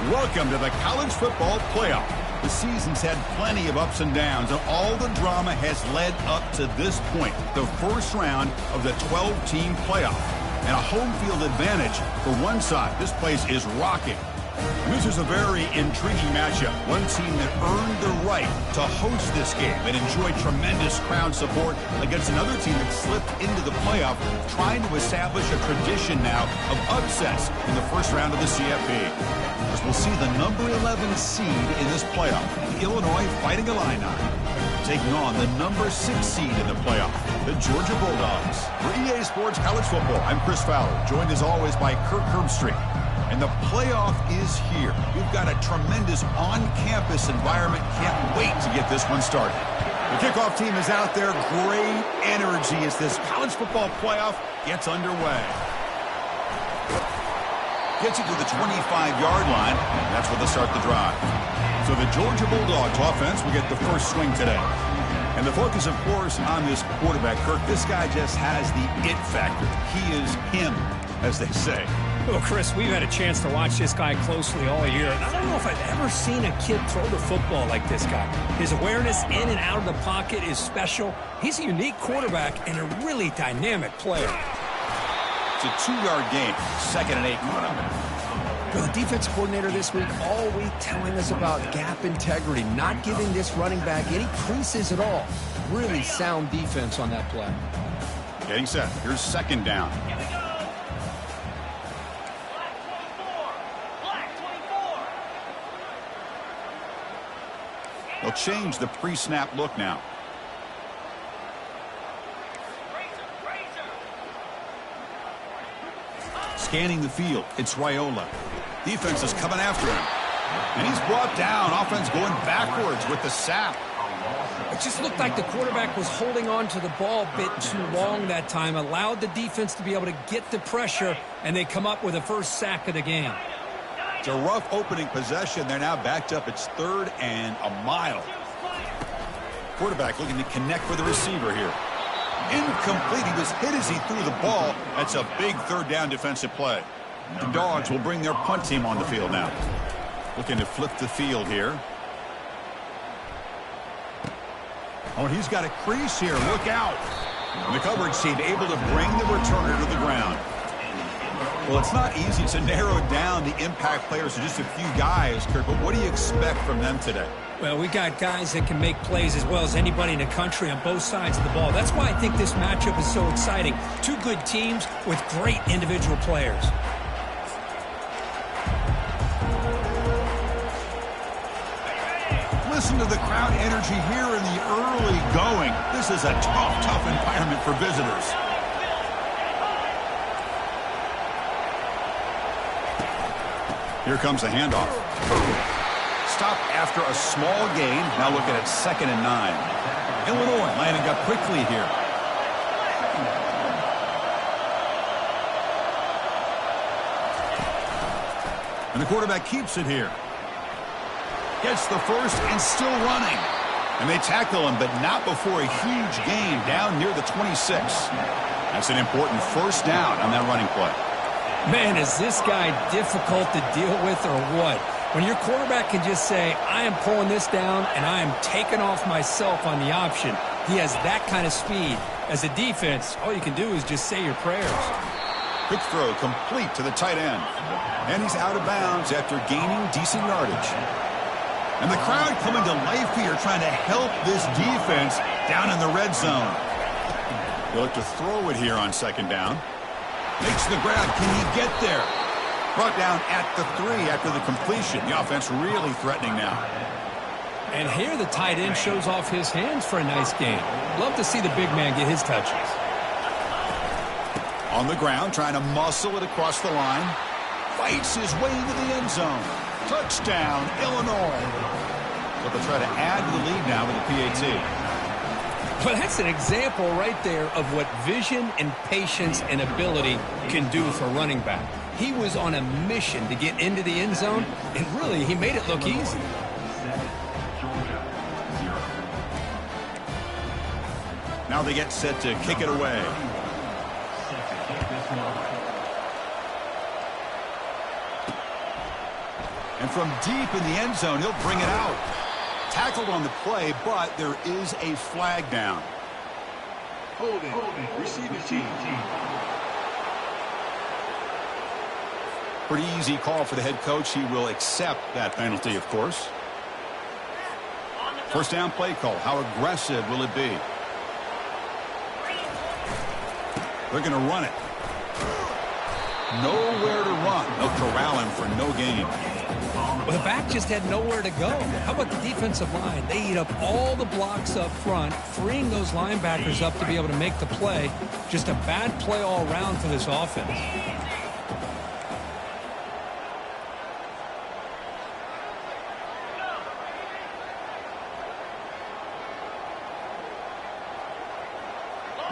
Welcome to the college football playoff. The season's had plenty of ups and downs, and all the drama has led up to this point, the first round of the 12-team playoff. And a home field advantage for one side. This place is rocking. And this is a very intriguing matchup. One team that earned the right to host this game and enjoy tremendous crowd support against another team that slipped into the playoff, trying to establish a tradition now of upsets in the first round of the CFP. As we'll see the number 11 seed in this playoff, Illinois Fighting Illini, taking on the number 6 seed in the playoff, the Georgia Bulldogs. For EA Sports College Football, I'm Chris Fowler, joined as always by Kirk Herbstreit. And the playoff is here. We've got a tremendous on-campus environment. Can't wait to get this one started. The kickoff team is out there. Great energy as this college football playoff gets underway. Gets it to the 25-yard line. And that's where they'll start the drive. So the Georgia Bulldogs offense will get the first swing today. And the focus, of course, on this quarterback, Kirk. This guy just has the it factor. He is him, as they say. Well, Chris, we've had a chance to watch this guy closely all year, and I don't know if I've ever seen a kid throw the football like this guy. His awareness in and out of the pocket is special. He's a unique quarterback and a really dynamic player. It's a 2-yard gain, 2nd and 8. For the defense coordinator this week, all week telling us about gap integrity, not giving this running back any creases at all. Really sound defense on that play. Getting set. Here's 2nd down. They'll change the pre-snap look now. Scanning the field, it's Raiola. Defense is coming after him. And he's brought down. Offense going backwards with the sack. It just looked like the quarterback was holding on to the ball a bit too long that time. Allowed the defense to be able to get the pressure, and they come up with the first sack of the game. It's a rough opening possession. They're now backed up. It's 3rd and a mile. Quarterback looking to connect with the receiver here. Incomplete. He was hit as he threw the ball. That's a big 3rd down defensive play. The Dogs will bring their punt team on the field now. Looking to flip the field here. Oh, and he's got a crease here. Look out. And the coverage team able to bring the returner to the ground. Well, it's not easy to narrow down the impact players to just a few guys, Kirk, but what do you expect from them today? Well, we got guys that can make plays as well as anybody in the country on both sides of the ball. That's why I think this matchup is so exciting. Two good teams with great individual players. Listen to the crowd energy here in the early going. This is a tough environment for visitors. Here comes the handoff. Stop after a small gain. Now looking at 2nd and 9. Illinois lining up quickly here. And the quarterback keeps it here. Gets the first and still running. And they tackle him, but not before a huge gain down near the 26. That's an important first down on that running play. Man, is this guy difficult to deal with or what? When your quarterback can just say, I am pulling this down and I am taking off myself on the option. He has that kind of speed. As a defense, all you can do is just say your prayers. Quick throw complete to the tight end. And he's out of bounds after gaining decent yardage. And the crowd coming to life here trying to help this defense down in the red zone. They'll look to throw it here on 2nd down. Makes the grab. Can he get there? Brought down at the 3 after the completion. The offense really threatening now. And here the tight end shows off his hands for a nice game. Love to see the big man get his touches. On the ground, trying to muscle it across the line. Fights his way into the end zone. Touchdown, Illinois. But they'll try to add to the lead now with the PAT. Well, that's an example right there of what vision and patience and ability can do for running back. He was on a mission to get into the end zone, and really, he made it look easy. Now they get set to kick it away. And from deep in the end zone, he'll bring it out. Tackled on the play, but there is a flag down. Holding. Receiving team. Pretty easy call for the head coach. He will accept that penalty, of course. First down play call. How aggressive will it be? They're going to run it. Nowhere to run. They'll corral him for no gain. Well, the back just had nowhere to go. How about the defensive line? They eat up all the blocks up front, freeing those linebackers up to be able to make the play. Just a bad play all around for this offense.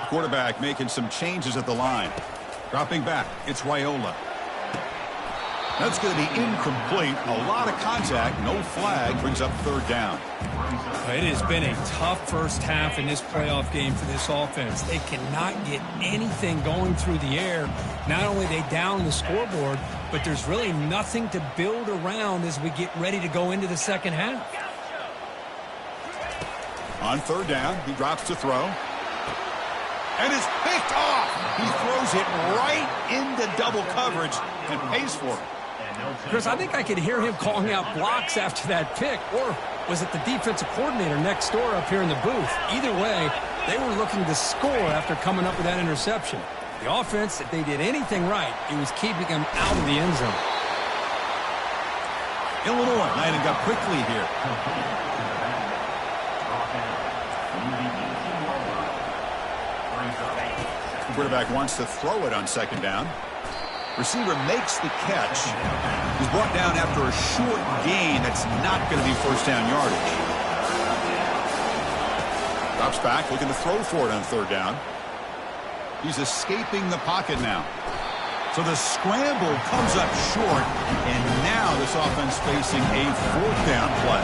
Quarterback making some changes at the line. Dropping back, it's Raiola. That's going to be incomplete. A lot of contact, no flag, brings up third down. It has been a tough first half in this playoff game for this offense. They cannot get anything going through the air. Not only are they down the scoreboard, but there's really nothing to build around as we get ready to go into the second half. On third down, he drops to throw. And it's picked off. He throws it right into double coverage and pays for it. Chris, I think I could hear him calling out blocks after that pick. Or was it the defensive coordinator next door up here in the booth? Either way, they were looking to score after coming up with that interception. The offense, if they did anything right, it was keeping them out of the end zone. Illinois lining up quickly here. Quarterback wants to throw it on second down. Receiver makes the catch. He's brought down after a short gain. That's not going to be first down yardage. Drops back, looking to throw for it on third down. He's escaping the pocket now. So the scramble comes up short, and now this offense facing a fourth down play.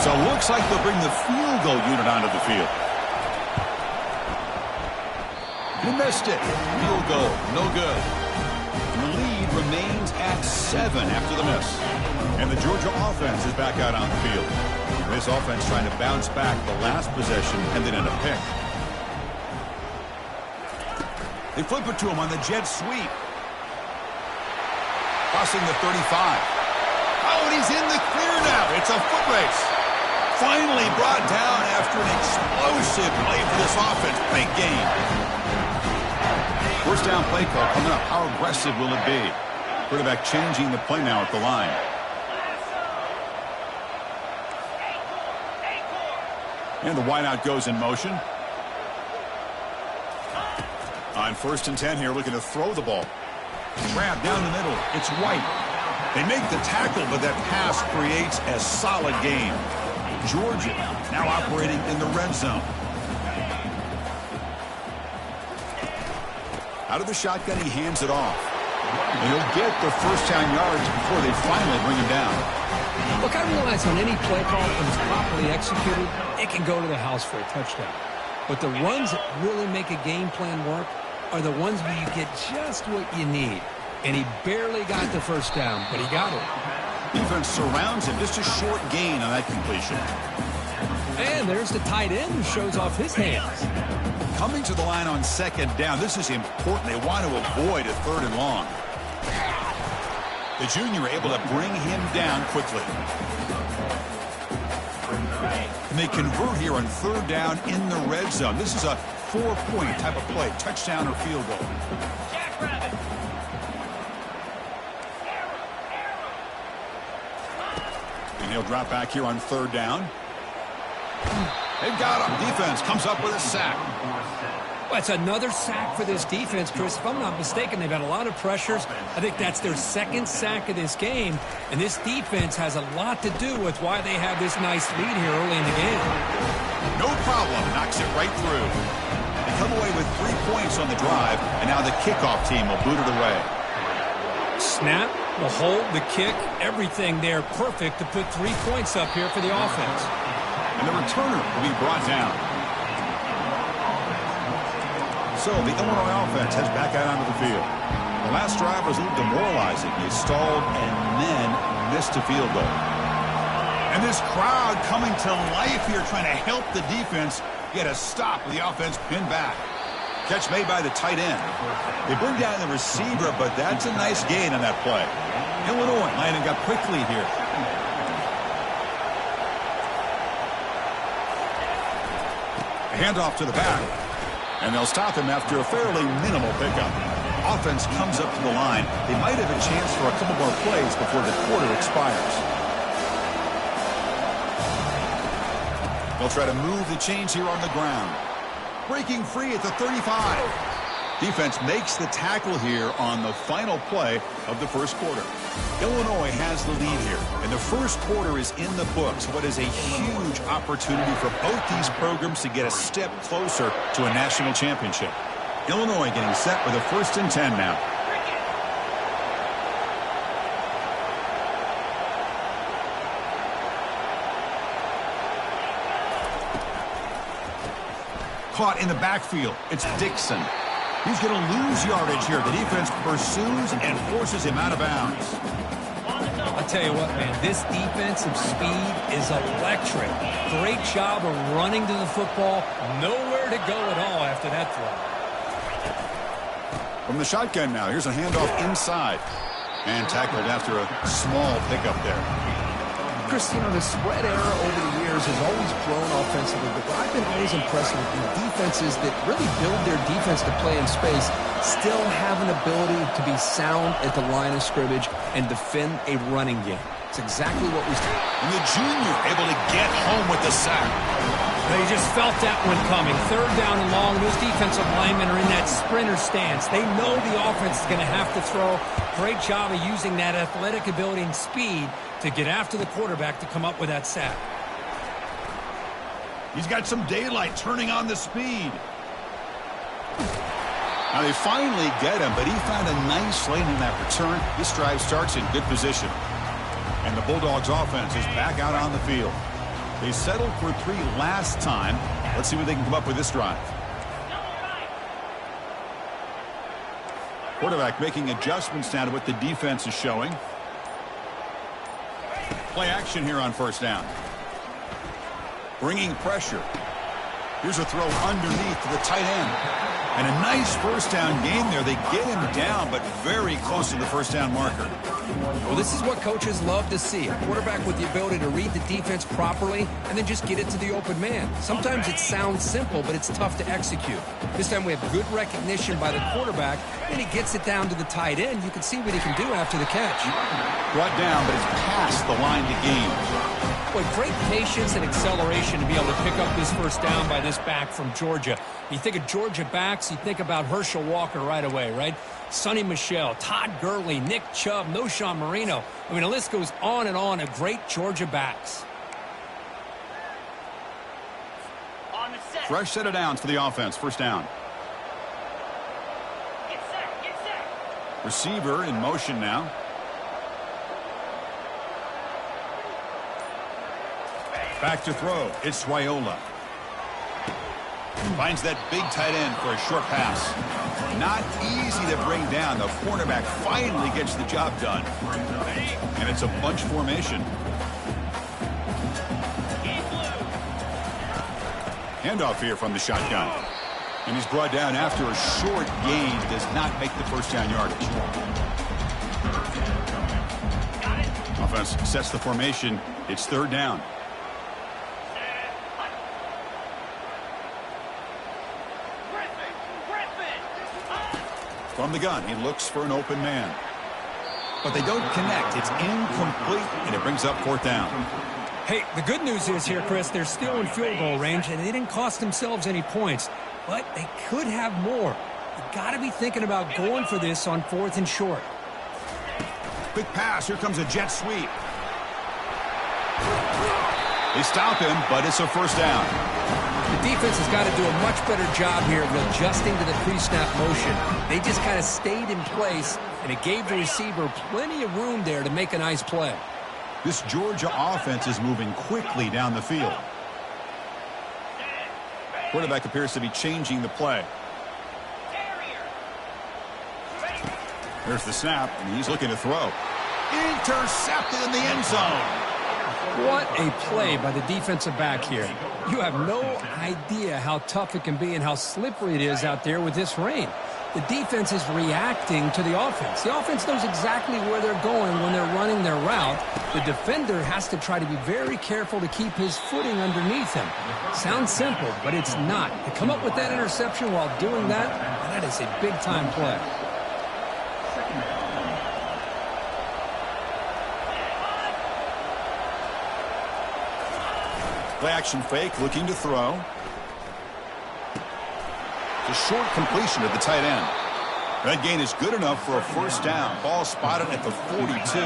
So it looks like they'll bring the field goal unit onto the field. He missed it. Field goal, no good. And the lead remains at 7 after the miss. And the Georgia offense is back out on the field. This offense trying to bounce back the last possession and then end a pick. They flip it to him on the jet sweep. Crossing the 35. Oh, and he's in the clear now. It's a foot race. Finally brought down after an explosive play for this offense. Big game. First down play call coming up. How aggressive will it be? Quarterback changing the play now at the line. And the wideout goes in motion. On 1st and 10 here, looking to throw the ball. Grab down the middle. It's White. They make the tackle, but that pass creates a solid game. Georgia now operating in the red zone. Out of the shotgun, he hands it off. And he'll get the first down yards before they finally bring him down. Look, I realize on any play call, when it's properly executed, it can go to the house for a touchdown. But the runs that really make a game plan work are the ones where you get just what you need. And he barely got the first down, but he got it. Defense surrounds him. Just a short gain on that completion. And there's the tight end who shows off his hands. Coming to the line on second down, this is important. They want to avoid a third and long. The junior able to bring him down quickly. And they convert here on third down in the red zone. This is a 4-point type of play, touchdown or field goal. And he'll drop back here on third down. They've got him. Defense comes up with a sack. Well, it's another sack for this defense, Chris. If I'm not mistaken, they've had a lot of pressures. I think that's their second sack of this game. And this defense has a lot to do with why they have this nice lead here early in the game. No problem. Knocks it right through. They come away with 3 points on the drive, and now the kickoff team will boot it away. Snap, the hold, the kick, everything there perfect to put 3 points up here for the offense. And the returner will be brought down. So the Illinois offense heads back out onto the field. The last drive was a little demoralizing. They stalled and then missed a field goal. And this crowd coming to life here, trying to help the defense get a stop with the offense pinned back. Catch made by the tight end. They bring down the receiver, but that's a nice gain on that play. Illinois lining up quickly here. Handoff to the back, and they'll stop him after a fairly minimal pickup. Offense comes up to the line. They might have a chance for a couple more plays before the quarter expires. They'll try to move the chains here on the ground. Breaking free at the 35. Defense makes the tackle here on the final play of the first quarter. Illinois has the lead here, and the first quarter is in the books. What is a huge opportunity for both these programs to get a step closer to a national championship. Illinois getting set with a 1st and 10 now. Caught in the backfield. It's Dixon. He's going to lose yardage here. The defense pursues and forces him out of bounds. I'll tell you what, man, this defensive speed is electric. Great job of running to the football. Nowhere to go at all after that throw. From the shotgun now, here's a handoff inside. And tackled after a small pickup there. Chris, you know, the spread era over the years has always grown offensively, but I've been always impressed with the defenses that really build their defense to play in space, still have an ability to be sound at the line of scrimmage and defend a running game. It's exactly what we see. And the junior able to get home with the sack. They just felt that one coming. 3rd down and long. Those defensive linemen are in that sprinter stance. They know the offense is going to have to throw. Great job of using that athletic ability and speed to get after the quarterback to come up with that sack. He's got some daylight turning on the speed. Now they finally get him, but he found a nice lane in that return. This drive starts in good position. And the Bulldogs offense is back out on the field. They settled for 3 last time. Let's see what they can come up with this drive. Quarterback making adjustments now to what the defense is showing. Play action here on 1st down. Bringing pressure. Here's a throw underneath to the tight end. And a nice 1st down gain there. They get him down, but very close to the 1st down marker. Well, this is what coaches love to see. A quarterback with the ability to read the defense properly and then just get it to the open man. Sometimes it sounds simple, but it's tough to execute. This time we have good recognition by the quarterback, and he gets it down to the tight end. You can see what he can do after the catch. Brought down, but it's past the line to gain. Boy, great patience and acceleration to be able to pick up this 1st down by this back from Georgia. You think of Georgia backs, you think about Herschel Walker right away, right? Sonny Michel, Todd Gurley, Nick Chubb, Noshawn Marino. I mean, the list goes on and on of great Georgia backs. Fresh set of downs for the offense. 1st down. Get set. Receiver in motion now. Back to throw. It's Swiola. Finds that big tight end for a short pass. Not easy to bring down. The cornerback finally gets the job done. And it's a bunch formation. Handoff here from the shotgun. And he's brought down after a short gain. Does not make the 1st down yardage. Offense sets the formation. It's 3rd down. From the gun, he looks for an open man. But they don't connect. It's incomplete, and it brings up 4th down. Hey, the good news is here, Chris, they're still in field goal range, and they didn't cost themselves any points. But they could have more. You got to be thinking about going for this on 4th and short. Quick pass. Here comes a jet sweep. They stop him, but it's a 1st down. The defense has got to do a much better job here of adjusting to the pre-snap motion. They just kind of stayed in place, and it gave the receiver plenty of room there to make a nice play. This Georgia offense is moving quickly down the field. Quarterback appears to be changing the play. There's the snap, and he's looking to throw. Intercepted in the end zone. What a play by the defensive back here. You have no idea how tough it can be and how slippery it is out there with this rain. The defense is reacting to the offense. The offense knows exactly where they're going when they're running their route. The defender has to try to be very careful to keep his footing underneath him. Sounds simple, but it's not. To come up with that interception while doing that, that is a big-time play. Play action fake, looking to throw. A short completion to the tight end. That gain is good enough for a first down. Ball spotted at the 42.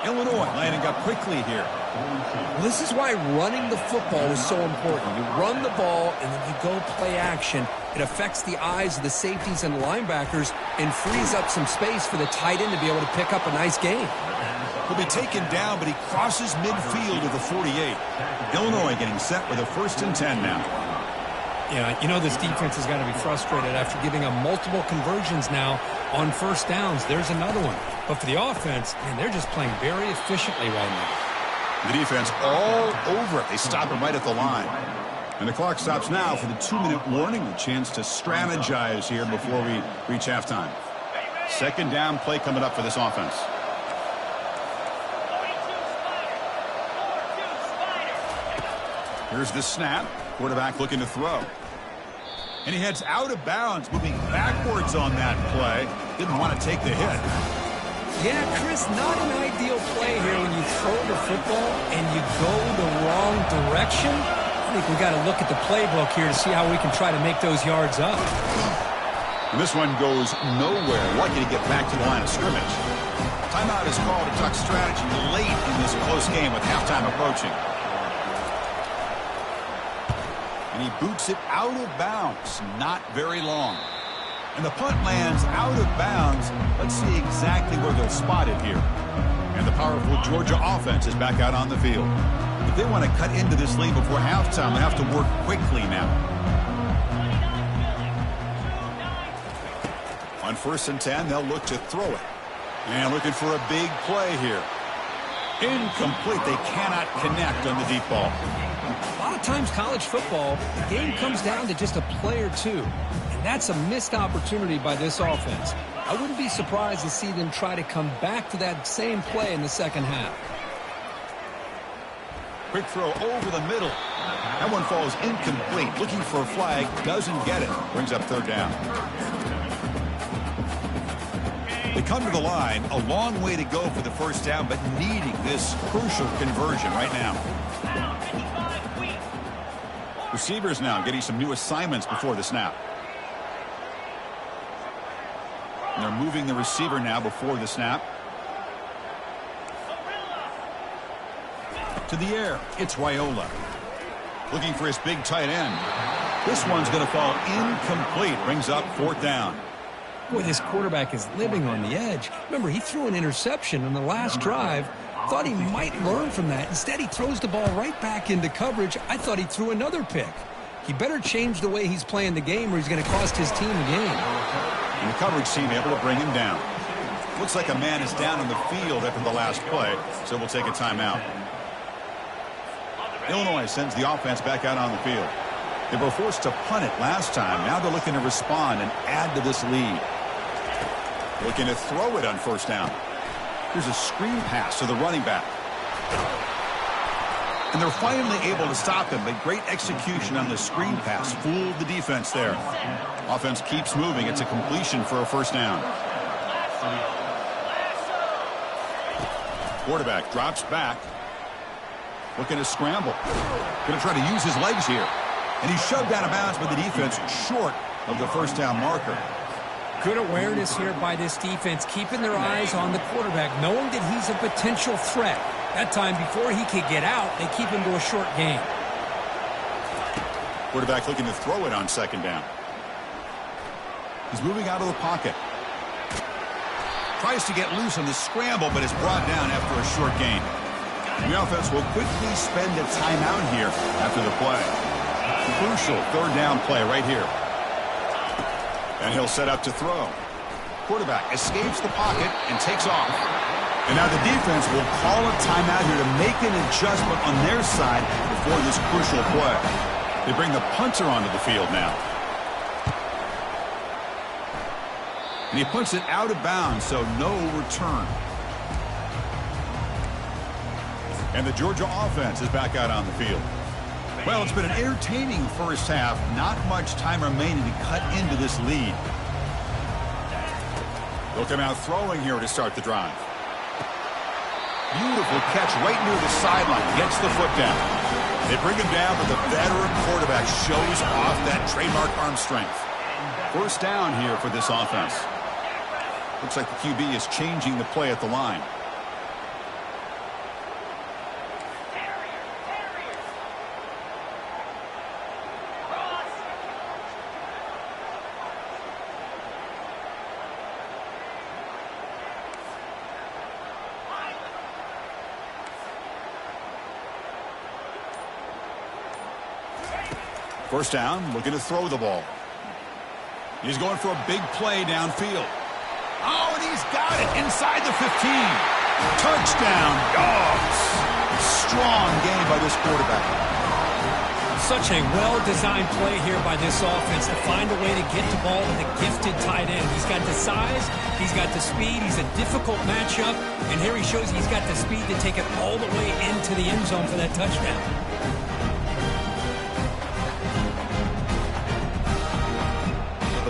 Illinois lining up quickly here. Well, this is why running the football is so important. You run the ball and then you go play action. It affects the eyes of the safeties and linebackers and frees up some space for the tight end to be able to pick up a nice gain. He'll be taken down, but he crosses midfield to the 48. Illinois getting set with a 1st and 10 now. Yeah, you know this defense has got to be frustrated after giving them multiple conversions now on first downs. There's another one. But for the offense, man, they're just playing very efficiently right now. The defense all over it. They stop him right at the line. And the clock stops now for the 2-minute warning. A chance to strategize here before we reach halftime. 2nd down play coming up for this offense. Here's the snap. Quarterback looking to throw. And he heads out of bounds, moving backwards on that play. Didn't want to take the hit. Yeah, Chris, not an ideal play here when you throw the football and you go the wrong direction. I think we got to look at the playbook here to see how we can try to make those yards up. And this one goes nowhere. Lucky to get back to the line of scrimmage. Timeout is called to talk strategy late in this close game with halftime approaching. And he boots it out of bounds. Not very long. And the punt lands out of bounds. Let's see exactly where they'll spot it here. And the powerful Georgia offense is back out on the field. If they want to cut into this lead before halftime, they have to work quickly now. On 1st and 10, they'll look to throw it. And looking for a big play here. Incomplete. They cannot connect on the deep ball. A lot of times college football, the game comes down to just a play or two. And that's a missed opportunity by this offense. I wouldn't be surprised to see them try to come back to that same play in the second half. Quick throw over the middle. That one falls incomplete. Looking for a flag. Doesn't get it. Brings up 3rd down. They come to the line. A long way to go for the first down, but needing this crucial conversion right now. Receivers now getting some new assignments before the snap. And they're moving the receiver now before the snap. To the air, it's Raiola. Looking for his big tight end. This one's going to fall incomplete. Brings up 4th down. Boy, this quarterback is living on the edge. Remember, he threw an interception on the last drive. Thought he might learn from that. Instead, he throws the ball right back into coverage. I thought he threw another pick. He better change the way he's playing the game or he's going to cost his team a game. And the coverage team able to bring him down. Looks like a man is down on the field after the last play, so we'll take a timeout. Illinois sends the offense back out on the field. They were forced to punt it last time. Now they're looking to respond and add to this lead. Looking to throw it on 1st down. Here's a screen pass to the running back. And they're finally able to stop him, but great execution on the screen pass. Fooled the defense there. Offense keeps moving. It's a completion for a 1st down. Quarterback drops back. Looking to scramble. Going to try to use his legs here. And he's shoved out of bounds by the defense short of the 1st down marker. Good awareness here by this defense, keeping their eyes on the quarterback, knowing that he's a potential threat. That time, before he could get out, they keep him to a short gain. Quarterback looking to throw it on 2nd down. He's moving out of the pocket. Tries to get loose on the scramble, but is brought down after a short gain. The offense will quickly spend a timeout here after the play. Crucial 3rd down play right here. And he'll set up to throw. Quarterback escapes the pocket and takes off. And now the defense will call a timeout here to make an adjustment on their side before this crucial play. They bring the punter onto the field now. And he puts it out of bounds, so no return. And the Georgia offense is back out on the field. Well, it's been an entertaining first half. Not much time remaining to cut into this lead. They'll come out throwing here to start the drive. Beautiful catch right near the sideline. Gets the foot down. They bring him down, but the veteran quarterback shows off that trademark arm strength. First down here for this offense. Looks like the QB is changing the play at the line. First down, looking to throw the ball. He's going for a big play downfield. Oh, and he's got it inside the 15. Touchdown, Dogs. Strong game by this quarterback. Such a well-designed play here by this offense to find a way to get the ball to the gifted tight end. He's got the size, he's got the speed, he's a difficult matchup, and here he shows he's got the speed to take it all the way into the end zone for that touchdown.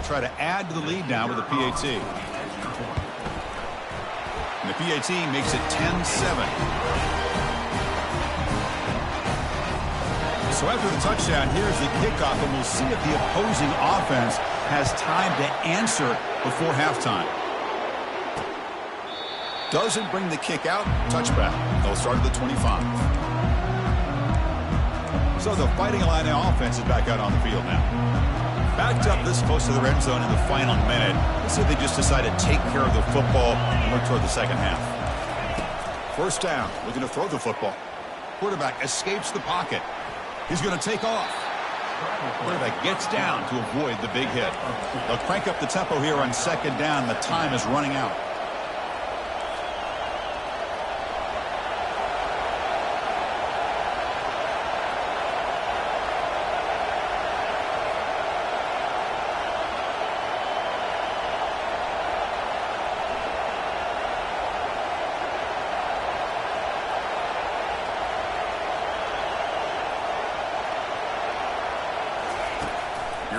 Try to add to the lead now with the PAT. And the PAT makes it 10-7. So after the touchdown, here's the kickoff, and we'll see if the opposing offense has time to answer before halftime. Doesn't bring the kick out. Touchback. They'll start at the 25. So the Fighting Illini offense is back out on the field now. Backed up this close to the red zone in the final minute. Let's see if they just decide to take care of the football and look toward the second half. First down, looking to throw the football. Quarterback escapes the pocket. He's going to take off. Quarterback gets down to avoid the big hit. They'll crank up the tempo here on second down. The time is running out.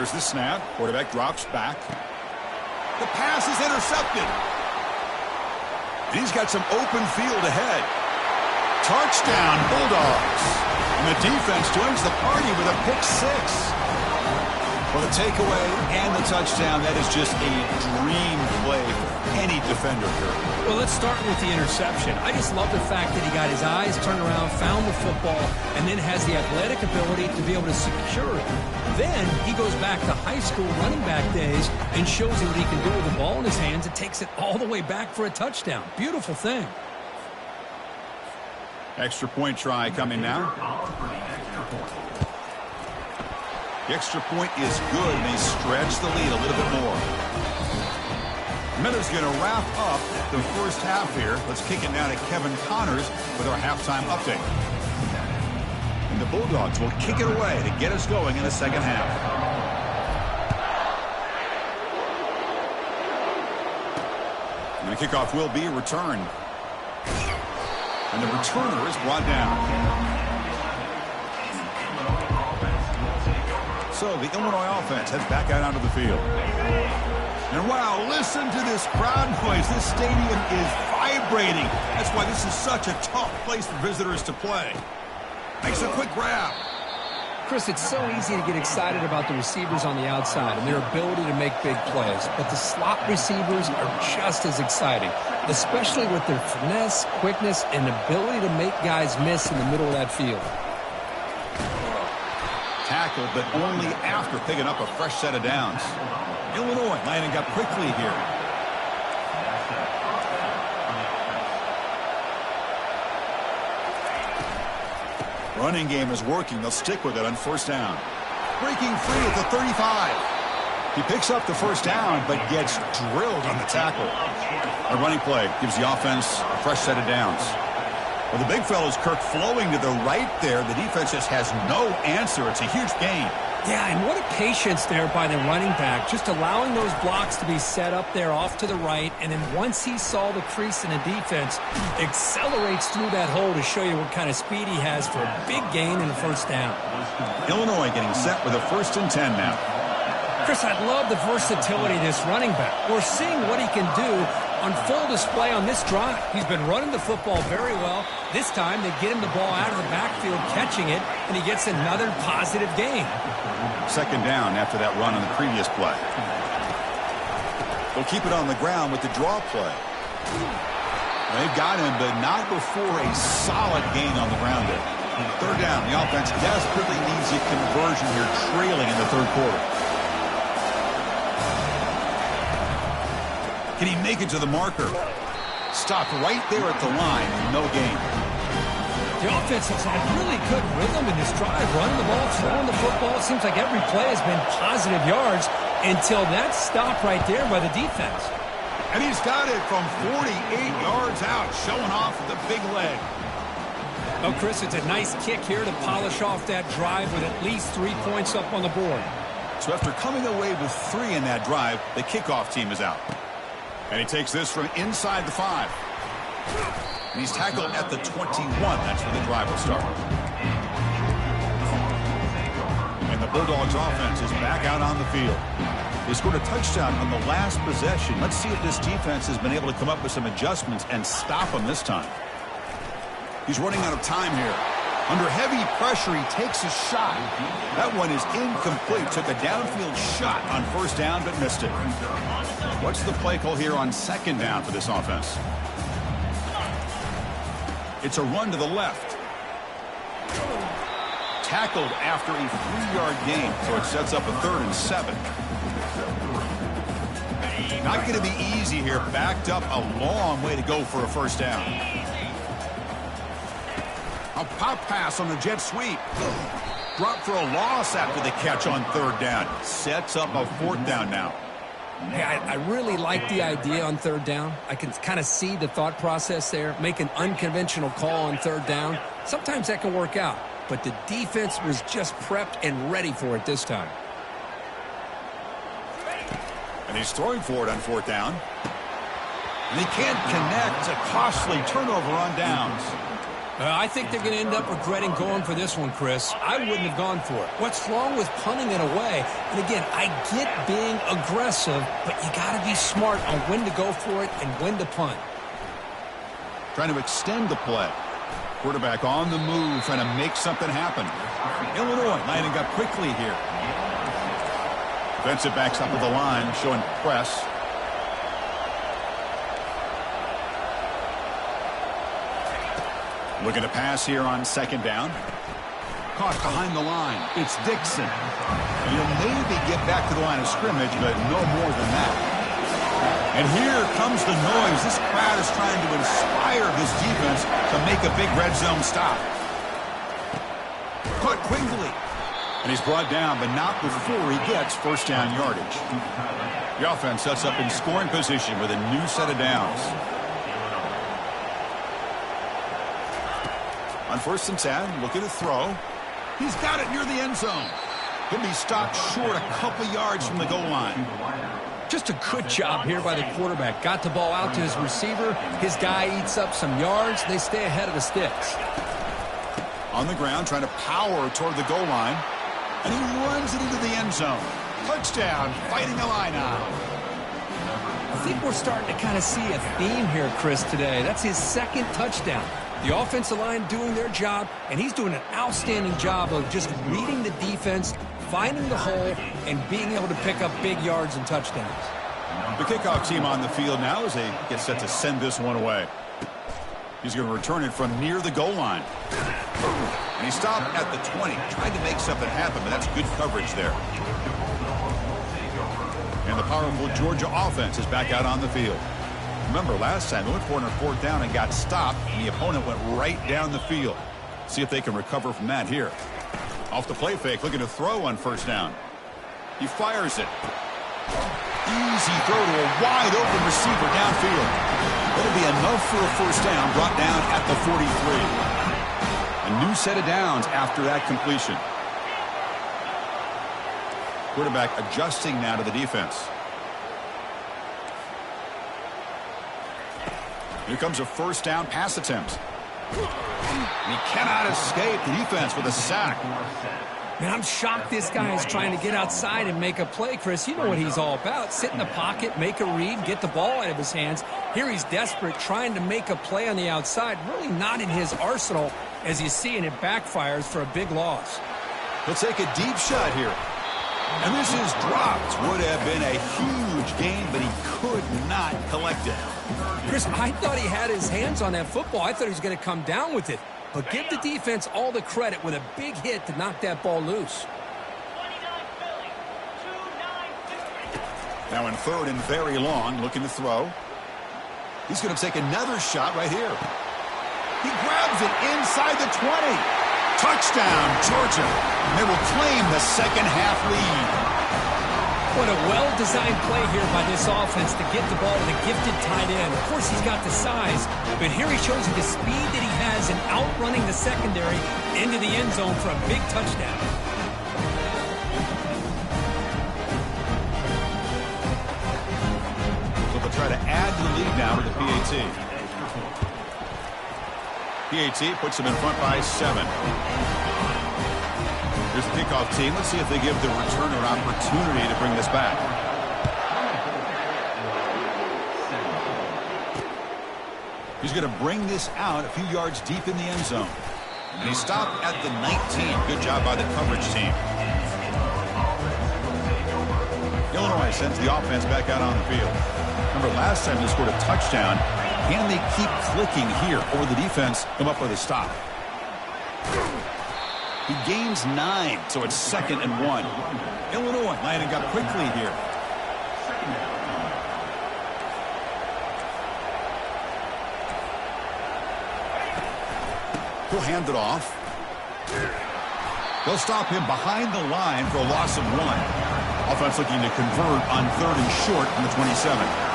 Here's the snap. Quarterback drops back. The pass is intercepted. And he's got some open field ahead. Touchdown, Bulldogs. And the defense joins the party with a pick six. For the takeaway and the touchdown, that is just a dream play for any defender here. Well, let's start with the interception. I just love the fact that he got his eyes turned around, found the football, and then has the athletic ability to be able to secure it. Then he goes back to high school running back days and shows you what he can do with the ball in his hands and takes it all the way back for a touchdown. Beautiful thing. Extra point try coming now. The extra point is good, and they stretch the lead a little bit more. Miller's going to wrap up the first half here. Let's kick it now to Kevin Connors with our halftime update. And the Bulldogs will kick it away to get us going in the second half. And the kickoff will be returned. And the returner is brought down. So the Illinois offense heads back out onto the field. And wow, listen to this crowd noise. This stadium is vibrating. That's why this is such a tough place for visitors to play. Makes a quick grab. Chris, it's so easy to get excited about the receivers on the outside and their ability to make big plays. But the slot receivers are just as exciting, especially with their finesse, quickness, and ability to make guys miss in the middle of that field. Tackled, but only after picking up a fresh set of downs. Illinois lining up quickly here. Running game is working. They'll stick with it on first down. Breaking free at the 35. He picks up the first down, but gets drilled on the tackle. A running play gives the offense a fresh set of downs. Well, the big fella's Kirk flowing to the right there. The defense just has no answer. It's a huge gain. Yeah, and what a patience there by the running back, just allowing those blocks to be set up there off to the right, and then once he saw the crease in the defense, accelerates through that hole to show you what kind of speed he has for a big gain in the first down. Illinois getting set with a 1st and 10 now. Chris, I love the versatility of this running back. We're seeing what he can do on full display on this drive. He's been running the football very well. This time they get him the ball out of the backfield, catching it, and he gets another positive gain. 2nd down after that run on the previous play. They'll keep it on the ground with the draw play. They've got him, but not before a solid gain on the ground there. 3rd down. The offense desperately needs a conversion here, trailing in the 3rd quarter. Can he make it to the marker? Stopped right there at the line. No gain. The offense has had really good rhythm in this drive, running the ball, throwing the football. It seems like every play has been positive yards until that stop right there by the defense. And he's got it from 48 yards out, showing off the big leg. Oh, Chris, it's a nice kick here to polish off that drive with at least 3 points up on the board. So after coming away with 3 in that drive, the kickoff team is out. And he takes this from inside the 5. And he's tackled at the 21. That's where the drive will start. And the Bulldogs offense is back out on the field. They scored a touchdown on the last possession. Let's see if this defense has been able to come up with some adjustments and stop them this time. He's running out of time here. Under heavy pressure, he takes a shot. That one is incomplete. Took a downfield shot on 1st down, but missed it. What's the play call here on 2nd down for this offense? It's a run to the left. Tackled after a 3-yard gain, so it sets up a 3rd and 7. Not going to be easy here. Backed up a long way to go for a 1st down. A pop pass on the jet sweep. Dropped for a loss after the catch on 3rd down. Sets up a 4th down now. Hey, I really like the idea on 3rd down. I can kind of see the thought process there. Make an unconventional call on 3rd down. Sometimes that can work out. But the defense was just prepped and ready for it this time. And he's throwing for it on 4th down. And he can't connect. A costly turnover on downs. I think they're going to end up regretting going for this one, Chris. I wouldn't have gone for it. What's wrong with punting it away? And again, I get being aggressive, but you got to be smart on when to go for it and when to punt. Trying to extend the play. Quarterback on the move, trying to make something happen. Illinois lining up quickly here. Defensive backs up at the line, showing press. Looking to pass here on 2nd down. Caught behind the line. It's Dixon. And he'll maybe get back to the line of scrimmage, but no more than that. And here comes the noise. This crowd is trying to inspire this defense to make a big red zone stop. Caught quickly. And he's brought down, but not before he gets 1st down yardage. The offense sets up in scoring position with a new set of downs. On 1st and 10, looking to throw. He's got it near the end zone. He'll be stopped short a couple yards from the goal line. Just a good job here by the quarterback. Got the ball out to his receiver. His guy eats up some yards. They stay ahead of the sticks. On the ground, trying to power toward the goal line. And he runs it into the end zone. Touchdown, fighting Illini. I think we're starting to kind of see a theme here, Chris, today. That's his 2nd touchdown. The offensive line doing their job, and he's doing an outstanding job of just reading the defense, finding the hole, and being able to pick up big yards and touchdowns. The kickoff team on the field now as they get set to send this one away. He's going to return it from near the goal line. And he stopped at the 20, tried to make something happen, but that's good coverage there. And the powerful Georgia offense is back out on the field. Remember, last time they went for it on 4th down and got stopped, and the opponent went right down the field. See if they can recover from that here. Off the play fake, looking to throw on 1st down. He fires it. Easy throw to a wide-open receiver downfield. That'll be enough for a first down, brought down at the 43. A new set of downs after that completion. Quarterback adjusting now to the defense. Here comes a first down pass attempt. And he cannot escape the defense with a sack. Man, I'm shocked this guy is trying to get outside and make a play, Chris. You know what he's all about. Sit in the pocket, make a read, get the ball out of his hands. Here he's desperate, trying to make a play on the outside. Really not in his arsenal, as you see, and it backfires for a big loss. He'll take a deep shot here. And this is dropped. Would have been a huge gain, but he could not collect it. Chris, I thought he had his hands on that football. I thought he was going to come down with it. But give the defense all the credit with a big hit to knock that ball loose. Now in third and very long, looking to throw. He's going to take another shot right here. He grabs it inside the 20. Touchdown, Georgia. They will claim the second half lead. What a well-designed play here by this offense to get the ball to the gifted tight end. Of course, he's got the size, but here he shows you the speed that he has in outrunning the secondary into the end zone for a big touchdown. So they'll try to add to the lead now with the PAT. PAT puts them in front by 7. Here's the kickoff team. Let's see if they give the returner an opportunity to bring this back. He's going to bring this out a few yards deep in the end zone. And he stopped at the 19. Good job by the coverage team. Illinois sends the offense back out on the field. Remember, last time they scored a touchdown. Can they keep clicking here, or will the defense come up with a stop? He gains 9, so it's 2nd and 1. Illinois lining up quickly here. He'll hand it off. They'll stop him behind the line for a loss of 1. Offense looking to convert on 3rd and short from the 27.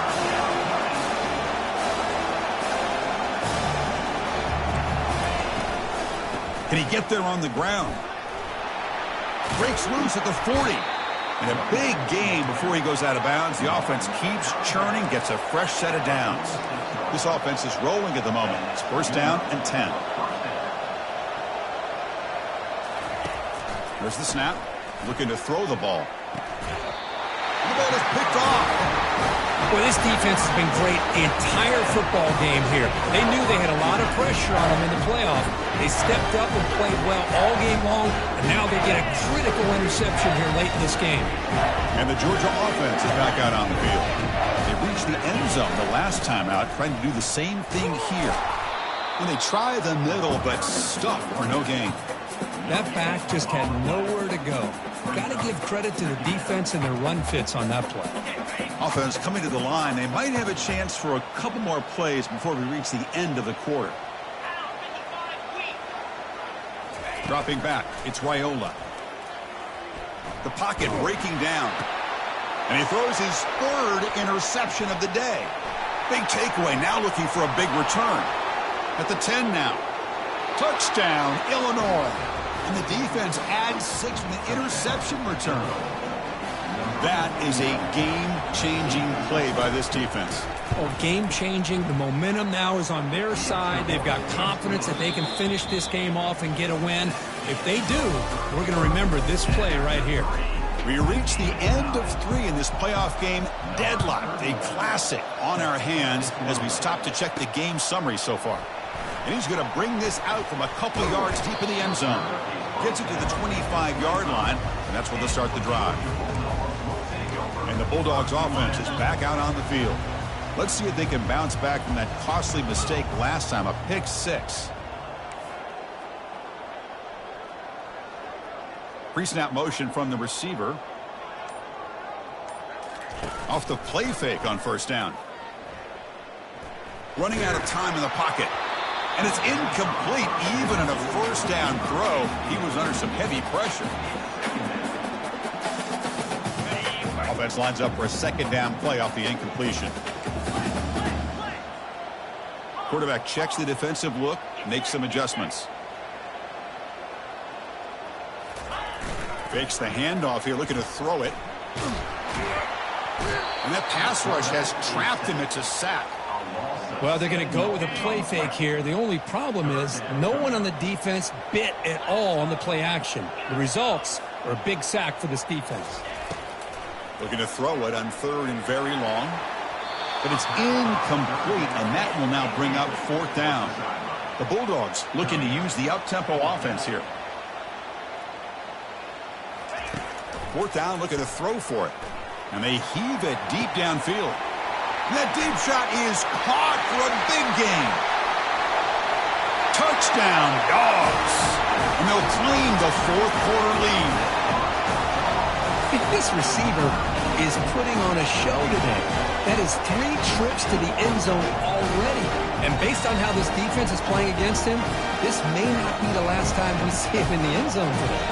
Can he get there on the ground? Breaks loose at the 40. And a big gain before he goes out of bounds. The offense keeps churning, gets a fresh set of downs. This offense is rolling at the moment. It's first down and 10. There's the snap. Looking to throw the ball. The ball is picked off. Well, this defense has been great the entire football game here. They knew they had a lot of pressure on them in the playoff. They stepped up and played well all game long, and now they get a critical interception here late in this game. And the Georgia offense is back out on the field. They reached the end zone the last time out, trying to do the same thing here. And they try the middle, but stuck for no gain. That back just had nowhere to go. Got to give credit to the defense and their run fits on that play. Offense coming to the line. They might have a chance for a couple more plays before we reach the end of the quarter. Dropping back, it's Raiola. The pocket breaking down. And he throws his 3rd interception of the day. Big takeaway, now looking for a big return. At the 10 now. Touchdown, Illinois. And the defense adds 6 with an interception return. That is a game-changing play by this defense. Oh, game-changing. The momentum now is on their side. They've got confidence that they can finish this game off and get a win. If they do, we're going to remember this play right here. We reach the end of 3 in this playoff game. Deadlocked, a classic on our hands as we stop to check the game summary so far. And he's going to bring this out from a couple yards deep in the end zone. Gets it to the 25-yard line, and that's where they'll start the drive. And the Bulldogs offense is back out on the field. Let's see if they can bounce back from that costly mistake last time, a pick 6. Pre-snap motion from the receiver. Off the play fake on first down. Running out of time in the pocket. And it's incomplete. Even in a first down throw, he was under some heavy pressure. Offense lines up for a second down play off the incompletion. Quarterback checks the defensive look, makes some adjustments. Fakes the handoff here, looking to throw it. And that pass rush has trapped him. It's a sack. Well, they're going to go with a play fake here. The only problem is no one on the defense bit at all on the play action. The results are a big sack for this defense. Looking to throw it on 3rd and very long. But it's incomplete, and that will now bring up 4th down. The Bulldogs looking to use the up-tempo offense here. 4th down, looking to throw for it. And they heave it deep downfield. And that deep shot is caught for a big gain. Touchdown, Dogs. And they'll claim the 4th quarter lead. This receiver is putting on a show today. That is 3 trips to the end zone already. And based on how this defense is playing against him, this may not be the last time we see him in the end zone today.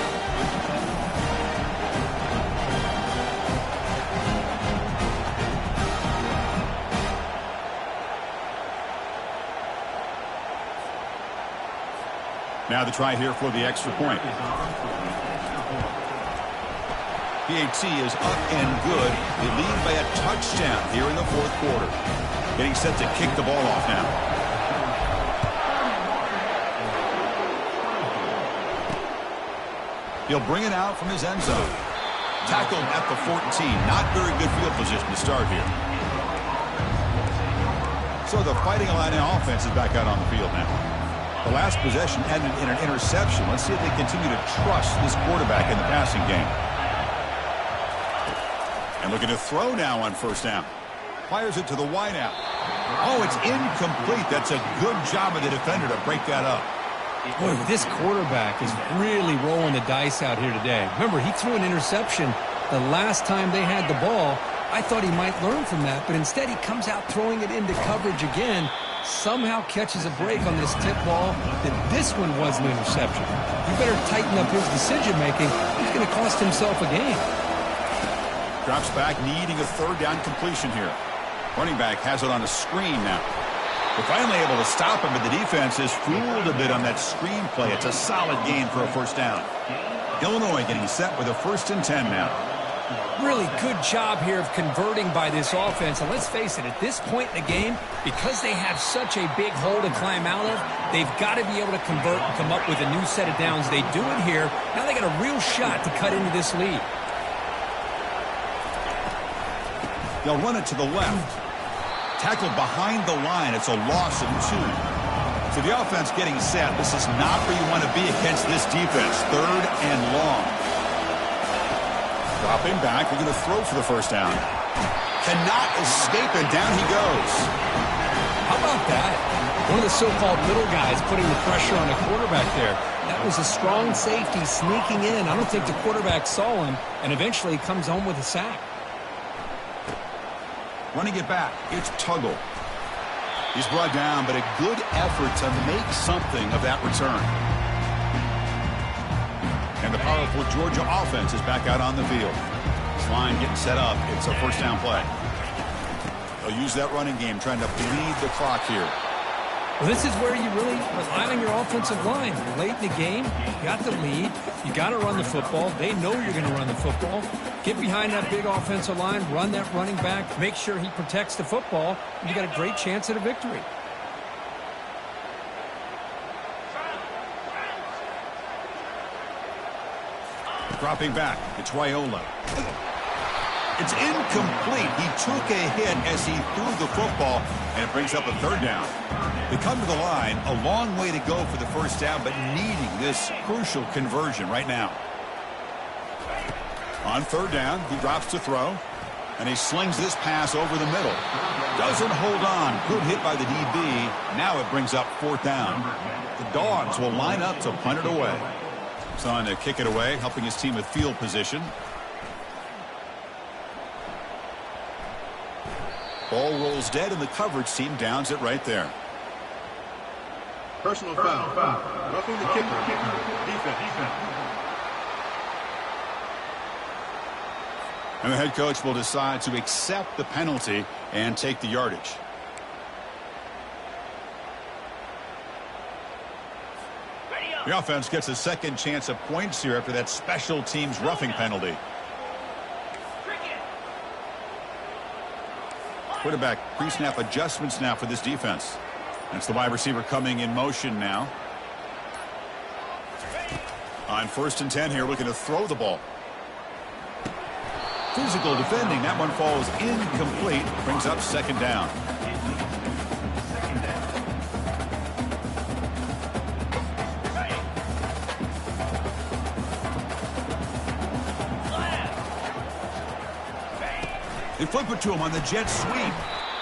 Now the try here for the extra point. PAT is up and good. They lead by a touchdown here in the 4th quarter. Getting set to kick the ball off now. He'll bring it out from his end zone. Tackled at the 14. Not very good field position to start here. So the Fighting Illini offense is back out on the field now. The last possession ended in an interception. Let's see if they continue to trust this quarterback in the passing game. And looking to throw now on 1st down. Fires it to the wideout. Oh, it's incomplete. That's a good job of the defender to break that up. Boy, this quarterback is really rolling the dice out here today. Remember, he threw an interception the last time they had the ball. I thought he might learn from that, but instead he comes out throwing it into coverage again. Somehow catches a break on this tip ball that this one was an interception. He better tighten up his decision-making. He's going to cost himself a game. Drops back, needing a 3rd down completion here. Running back has it on a screen now. They're finally able to stop him, but the defense is fooled a bit on that screen play. It's a solid gain for a 1st down. Illinois getting set with a 1st and 10 now. Really good job here of converting by this offense. And let's face it, at this point in the game, because they have such a big hole to climb out of, they've got to be able to convert and come up with a new set of downs. They do it here. Now they got a real shot to cut into this lead. They'll run it to the left. Tackled behind the line. It's a loss of 2. So the offense getting set. This is not where you want to be against this defense. 3rd and long. Dropping back. We're going to throw for the 1st down. Cannot escape, and down he goes. How about that? One of the so-called middle guys putting the pressure on the quarterback there. That was a strong safety sneaking in. I don't think the quarterback saw him, and eventually comes home with a sack. Running it back. It's Tuggle. He's brought down, but a good effort to make something of that return. And the powerful Georgia offense is back out on the field. This line getting set up. It's a 1st down play. They'll use that running game, trying to bleed the clock here. Well, this is where you really rely on your offensive line. Late in the game, you got the lead. You got to run the football. They know you're going to run the football. Get behind that big offensive line, run that running back, make sure he protects the football, and you got a great chance at a victory. Dropping back, it's Raiola. It's incomplete. He took a hit as he threw the football, and it brings up a 3rd down. They come to the line, a long way to go for the 1st down, but needing this crucial conversion right now. On 3rd down, he drops to throw, and he slings this pass over the middle. Doesn't hold on. Good hit by the DB. Now it brings up 4th down. The Dogs will line up to punt it away. He's on to kick it away, helping his team with field position. Ball rolls dead, and the coverage team downs it right there. Personal foul. Roughing the kicker. Defense. And the head coach will decide to accept the penalty and take the yardage. The offense gets a second chance at points here after that special teams roughing penalty. Quarterback pre-snap adjustments now for this defense. That's the wide receiver coming in motion now. On 1st and 10 here, looking to throw the ball. Physical defending. That one falls incomplete. Brings up 2nd down. They flip it to him on the jet sweep.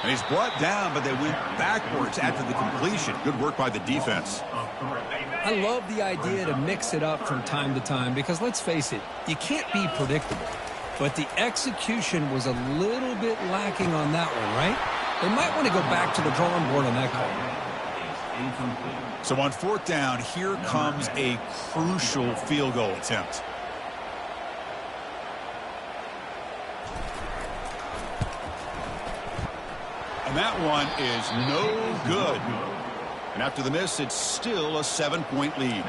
And he's brought down, but they went backwards after the completion. Good work by the defense. I love the idea to mix it up from time to time because, let's face it, you can't be predictable. But the execution was a little bit lacking on that one, right? They might want to go back to the drawing board on that call. So on 4th down, here comes a crucial field goal attempt. And that one is no good. And after the miss, it's still a 7-point lead.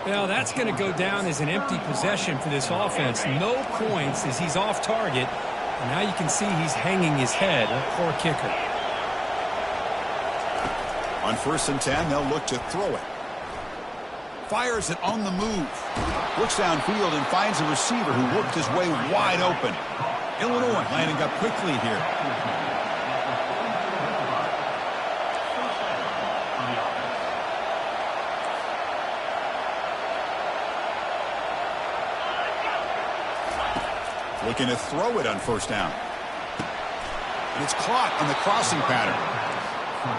Well, that's going to go down as an empty possession for this offense. No points as he's off target. And now you can see he's hanging his head. A poor kicker. On 1st and 10, they'll look to throw it. Fires it on the move. Looks downfield and finds a receiver who worked his way wide open. Illinois lining up quickly here. Looking to throw it on 1st down. And it's caught on the crossing pattern.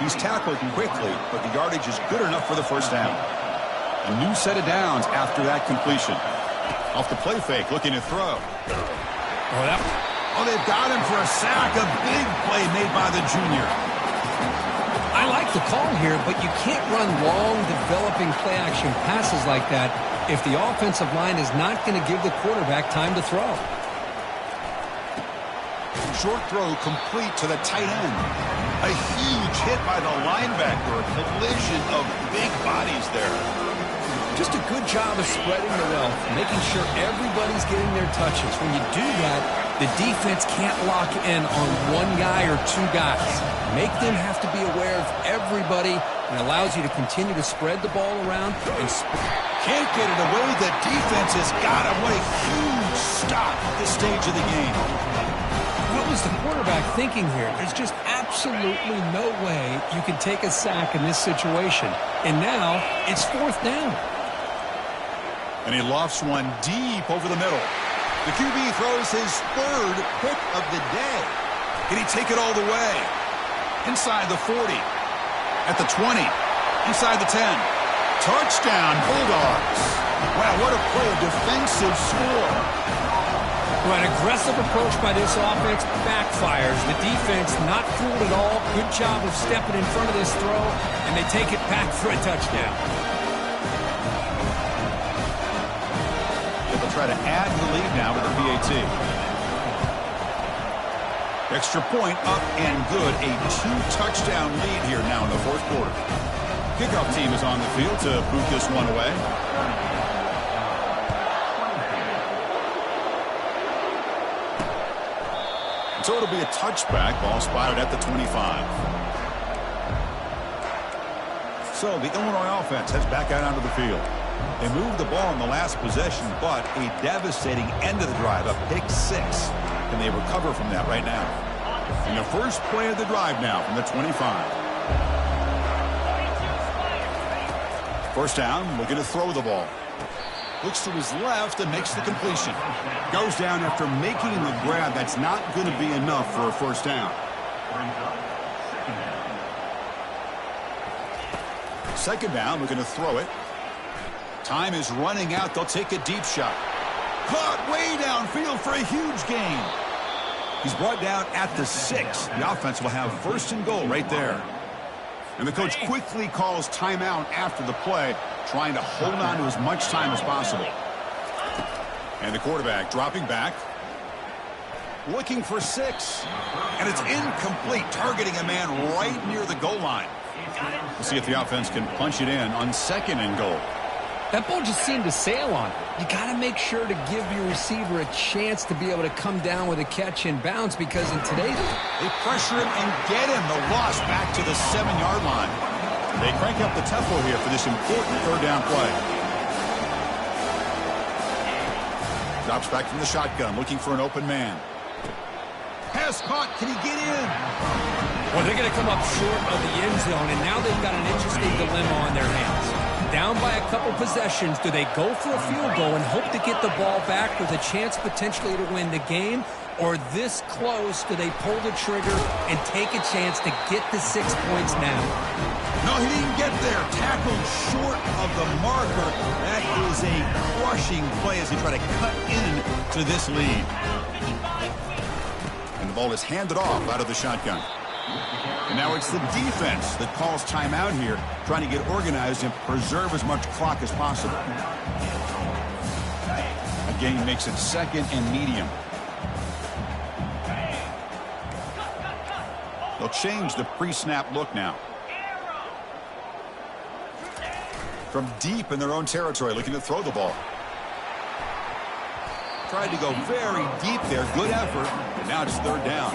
He's tackled quickly, but the yardage is good enough for the 1st down. A new set of downs after that completion. Off the play fake, looking to throw. Oh, they've got him for a sack. A big play made by the junior. I like the call here, but you can't run long, developing play-action passes like that if the offensive line is not going to give the quarterback time to throw. Short throw complete to the tight end. A huge hit by the linebacker. A collision of big bodies there. Just a good job of spreading the wealth, making sure everybody's getting their touches. When you do that, the defense can't lock in on one guy or two guys. Make them have to be aware of everybody, and allows you to continue to spread the ball around. And can't get it away. The defense has got him. What a huge stop at this stage of the game. What was the quarterback thinking here? There's just absolutely no way you can take a sack in this situation. And now it's 4th down. And he lofts one deep over the middle. The QB throws his 3rd pick of the day. Can he take it all the way? Inside the 40. At the 20. Inside the 10. Touchdown, Bulldogs. Wow, what a play, a defensive score. Well, an aggressive approach by this offense backfires. The defense not fooled at all. Good job of stepping in front of this throw, and they take it back for a touchdown. They'll try to add the lead now with the PAT. Extra point up and good. A 2-touchdown lead here now in the 4th quarter. Kickoff team is on the field to boot this one away. So it'll be a touchback. Ball spotted at the 25. So the Illinois offense heads back out onto the field. They moved the ball in the last possession, but a devastating end of the drive, a pick 6. Can they recover from that right now? And the first play of the drive now from the 25. 1st down, looking to throw the ball. Looks to his left and makes the completion. Goes down after making the grab. That's not going to be enough for a 1st down. 2nd down, looking to throw it. Time is running out. They'll take a deep shot. Caught way downfield for a huge gain. He's brought down at the 6. The offense will have 1st and goal right there. And the coach quickly calls timeout after the play, trying to hold on to as much time as possible. And the quarterback dropping back. looking for 6. And it's incomplete, targeting a man right near the goal line. We'll see if the offense can punch it in on 2nd and goal. That ball just seemed to sail on. You got to make sure to give your receiver a chance to be able to come down with a catch and bounce, because in today's... They pressure him and get him. The loss back to the 7-yard line. They crank up the tempo here for this important 3rd down play. Drops back from the shotgun, looking for an open man. Pass caught. Can he get in? Well, they're going to come up short of the end zone, and now they've got an interesting dilemma on their hands. Down by a couple possessions, do they go for a field goal and hope to get the ball back with a chance potentially to win the game? Or this close, do they pull the trigger and take a chance to get the 6 points now? No, he didn't get there. Tackled short of the marker. That is a crushing play as they try to cut into this lead. And the ball is handed off out of the shotgun. And now it's the defense that calls timeout here, trying to get organized and preserve as much clock as possible. Again, makes it 2nd and medium. They'll change the pre-snap look now. From deep in their own territory, looking to throw the ball. Tried to go very deep there. Good effort. And now it's 3rd down.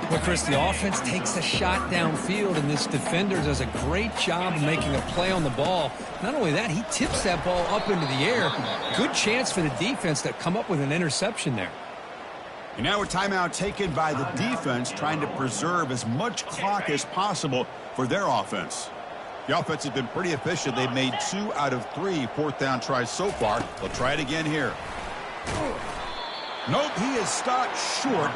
Well, Chris, the offense takes a shot downfield, and this defender does a great job of making a play on the ball. Not only that, he tips that ball up into the air. Good chance for the defense to come up with an interception there. And now a timeout taken by the defense, trying to preserve as much clock as possible for their offense. The offense has been pretty efficient. They've made 2 out of 3 4th down tries so far. They'll try it again here. Nope, he is stopped short.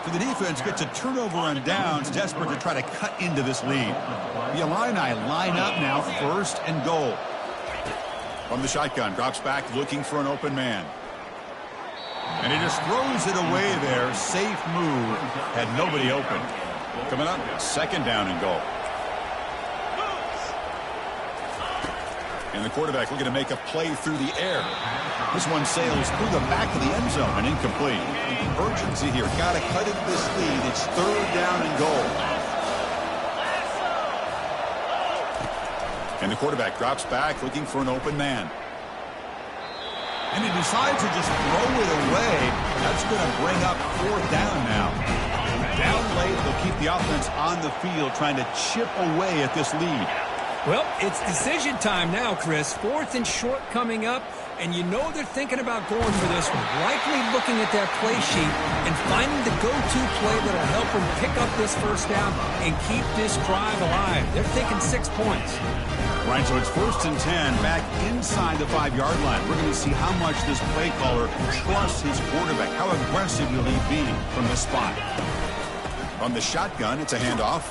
So the defense gets a turnover on downs, desperate to try to cut into this lead. The Illini line up now, 1st and goal. From the shotgun, drops back, looking for an open man. And he just throws it away there. Safe move. Had nobody open. Coming up, 2nd down and goal. And the quarterback looking to make a play through the air. This one sails through the back of the end zone and incomplete. Urgency here. Got to cut into this lead. It's 3rd down and goal. And the quarterback drops back looking for an open man. And he decides to just throw it away. That's going to bring up 4th down now. Down late, they'll keep the offense on the field trying to chip away at this lead. Well, it's decision time now, Chris. 4th and short coming up, and you know they're thinking about going for this one. Likely looking at that play sheet and finding the go-to play that'll help them pick up this 1st down and keep this drive alive. They're thinking 6 points. Right, so it's 1st and 10 back inside the 5-yard line. We're going to see how much this play caller trusts his quarterback. How aggressive will he be from this spot? From the shotgun, it's a handoff.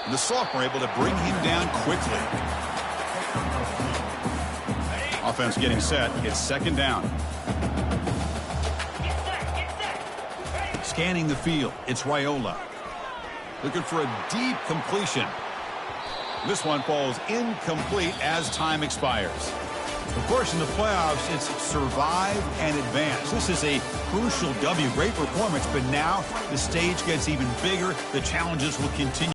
And the sophomore able to bring him down quickly. Offense getting set. It's 2nd down. Scanning the field. It's Raiola. Looking for a deep completion. This one falls incomplete as time expires. Of course, in the playoffs, it's survive and advance. This is a crucial W. Great performance, but now the stage gets even bigger. The challenges will continue.